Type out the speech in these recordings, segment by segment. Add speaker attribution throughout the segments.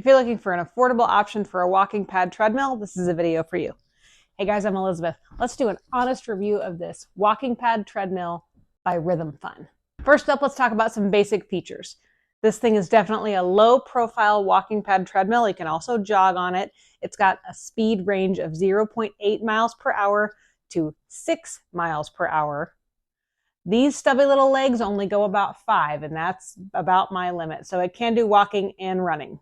Speaker 1: you're looking for an affordable option for a walking pad treadmill, this is a video for you. Hey guys, I'm Elizabeth. Let's do an honest review of this walking pad treadmill by Rhythm Fun. First up, let's talk about some basic features. This thing is definitely a low profile walking pad treadmill. You can also jog on it. It's got a speed range of 0.8 miles per hour to 6 miles per hour. These stubby little legs only go about 5, and that's about my limit. So it can do walking and running.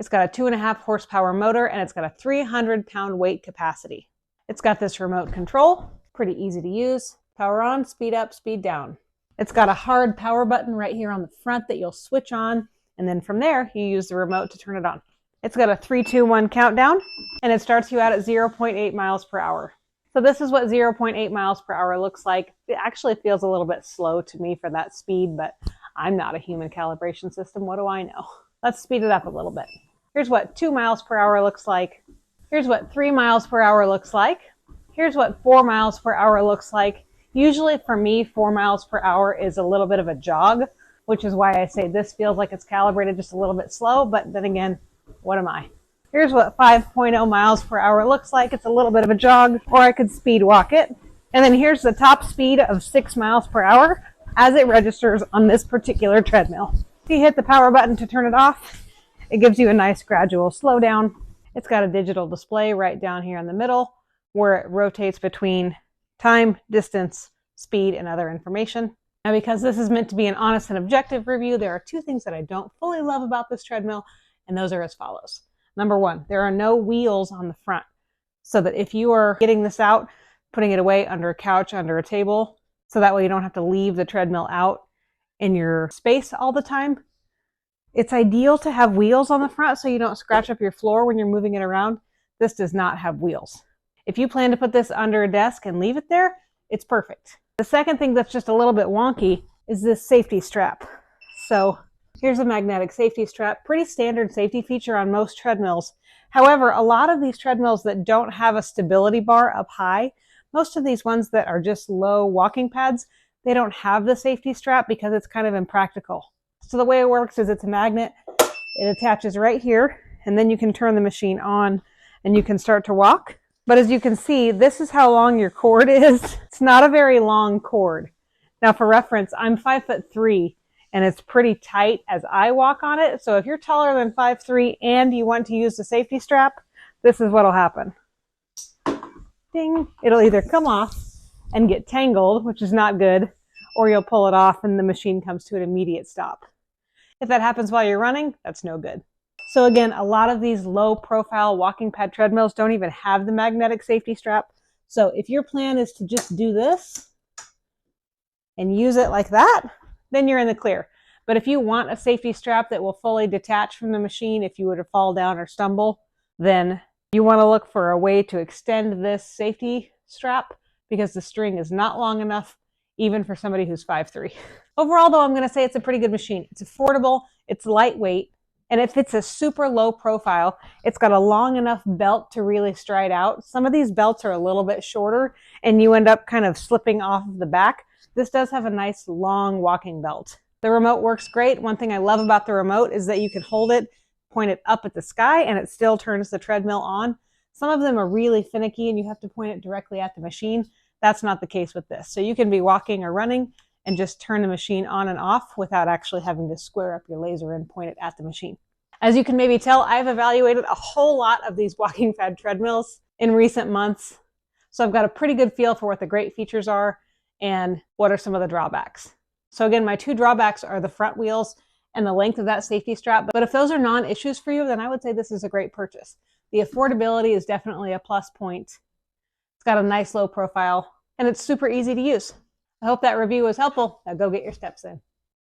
Speaker 1: It's got a 2.5 horsepower motor, and it's got a 300-pound weight capacity. It's got this remote control, pretty easy to use. Power on, speed up, speed down. It's got a hard power button right here on the front that you'll switch on, and then from there, you use the remote to turn it on. It's got a 3, 2, 1 countdown, and it starts you out at 0.8 miles per hour. So this is what 0.8 miles per hour looks like. It actually feels a little bit slow to me for that speed, but I'm not a human calibration system. What do I know? Let's speed it up a little bit. Here's what 2 miles per hour looks like. Here's what 3 miles per hour looks like. Here's what 4 miles per hour looks like. Usually for me, 4 miles per hour is a little bit of a jog, which is why I say this feels like it's calibrated just a little bit slow, but then again, what am I? Here's what 5.0 miles per hour looks like. It's a little bit of a jog, or I could speed walk it. And then here's the top speed of 6 miles per hour as it registers on this particular treadmill. If you hit the power button to turn it off, it gives you a nice gradual slowdown. It's got a digital display right down here in the middle where it rotates between time, distance, speed, and other information. Now, because this is meant to be an honest and objective review, there are 2 things that I don't fully love about this treadmill, and those are as follows. Number 1, there are no wheels on the front, so that if you are getting this out, putting it away under a couch, under a table, so that way you don't have to leave the treadmill out in your space all the time. It's ideal to have wheels on the front so you don't scratch up your floor when you're moving it around. This does not have wheels. If you plan to put this under a desk and leave it there, it's perfect. The second thing that's just a little bit wonky is this safety strap. So here's a magnetic safety strap, pretty standard safety feature on most treadmills. However, a lot of these treadmills that don't have a stability bar up high, most of these ones that are just low walking pads, they don't have the safety strap because it's kind of impractical. So the way it works is it's a magnet, it attaches right here, and then you can turn the machine on and you can start to walk. But as you can see, this is how long your cord is. It's not a very long cord. Now for reference, I'm 5'3", and it's pretty tight as I walk on it. So if you're taller than 5'3" and you want to use the safety strap, this is what'll happen. Ding! It'll either come off and get tangled, which is not good, or you'll pull it off and the machine comes to an immediate stop. If that happens while you're running, that's no good. So again, a lot of these low profile walking pad treadmills don't even have the magnetic safety strap. So if your plan is to just do this and use it like that, then you're in the clear. But if you want a safety strap that will fully detach from the machine if you were to fall down or stumble, then you want to look for a way to extend this safety strap because the string is not long enough even for somebody who's 5'3". Overall though, I'm going to say it's a pretty good machine. It's affordable, it's lightweight, and it fits a super low profile. It's got a long enough belt to really stride out. Some of these belts are a little bit shorter and you end up kind of slipping off of the back. This does have a nice long walking belt. The remote works great. One thing I love about the remote is that you can hold it, point it up at the sky, and it still turns the treadmill on. Some of them are really finicky and you have to point it directly at the machine. That's not the case with this. So you can be walking or running and just turn the machine on and off without actually having to square up your laser and point it at the machine. As you can maybe tell, I've evaluated a whole lot of these walking pad treadmills in recent months. So I've got a pretty good feel for what the great features are and what are some of the drawbacks. So again, my 2 drawbacks are the front wheels and the length of that safety strap. But if those are non-issues for you, then I would say this is a great purchase. The affordability is definitely a plus point. It's got a nice low profile and it's super easy to use. I hope that review was helpful. Now go get your steps in.